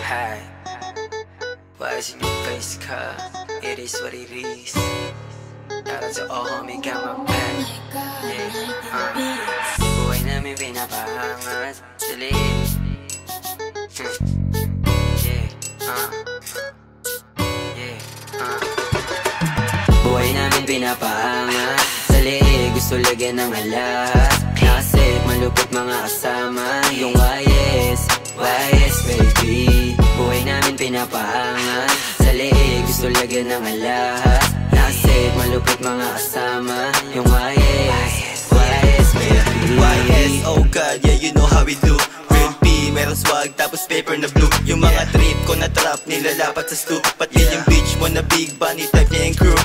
Hi, why is in your face, car? It is what it is. Shout out to all homie, got my back. Yeah, buhay namin pinapahangat sa liit. Buhay namin pinapahangat sa liit. Gusto lagyan ng lahat. Nakasit, malupit mga kasama. Yung YS baby. Buhay namin pinapahangat sa liit. Gusto lagyan ng lahat. Nakasit, malupit mga kasama. Yung YS baby. YS, oh god, yeah, you know how we do. Real P, meron swag, tapos paper na blue. Yung mga trip ko na trap, nilalapat sa stoop. Pati yung bitch mo na big bunny type niya yung crew.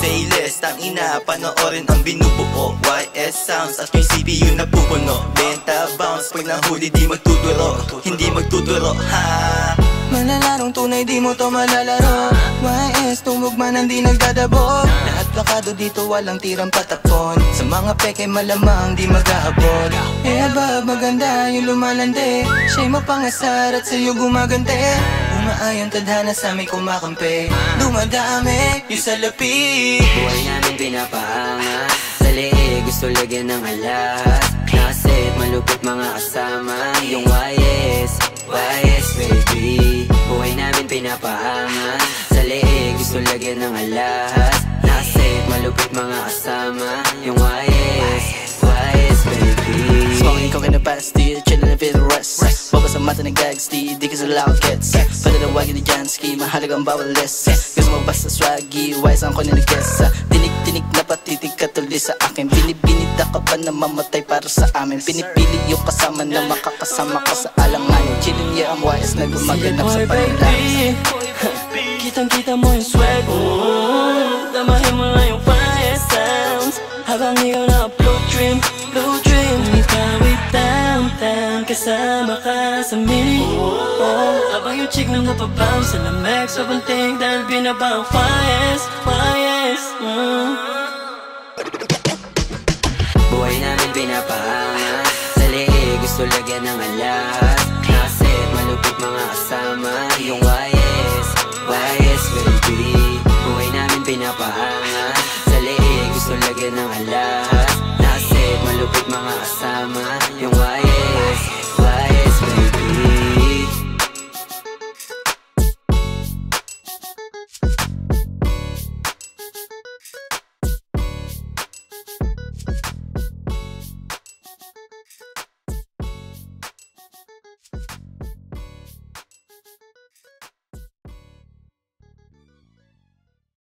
Say less, tangina, panoorin ang binubuo. YS sounds at yung CPU na pupuno. Benta bounce, pag nahuli di magtuturo. Hindi magtuturo, ha. Malalarong tunay, di mo to malalaro. YS, tumugman ang di nagdadabog. Lahat plakado dito, walang tirang patakon. Sa mga peke malamang di mag-aabot. Eh abab, maganda yung lumalande. Siya'y mapangasar at sa'yo gumagante. Umaayon tadhana sa may kumakampi. Dumadami yung salapi. Buhay namin pinapahangat sa liig. Gusto lagyan ng lahat. Nakasit, malupit mga kasama. Yung YS baby. Buhay namin pinapahangat sa liig. Gusto lagyan ng lahat. Nakasit, malupit mga kasama. Yung YS baby. Smoking coke in the pasti, chillin' and feeling rest. Babas ang mata ng gagsti, di ka sa loud gets. Pwede na wagi ni Jansky, mahalagang bawal less. Gusto mo basta swaggy, wise ang kunin na guess. Tinik-tinik na patitig ka tuloy sa akin. Binibinita ka pa na mamatay para sa amin. Pinipili yung kasama na makakasama ka sa alanganin. Chillin' yeah ang wise na gumaganap sa panilang. Kitang-kita mo yung swag mo. Damahin mo lang yung YS sounds. Habang ikaw na blue dream. Ikaw ay downtown, kasama ka sa mini. Habang yung chick nang napabounce sa lamig sa bunting. Dahil binaba ang YS Buhay namin pinapahangat sa liig. Gusto lagyan ng lahat. Nakasit, malupit mga kasama. Yung YS baby. Buhay namin pinapahangat sa liig. Gusto lagyan ng lahat. Nakasit, malupit mga kasama. Yung YS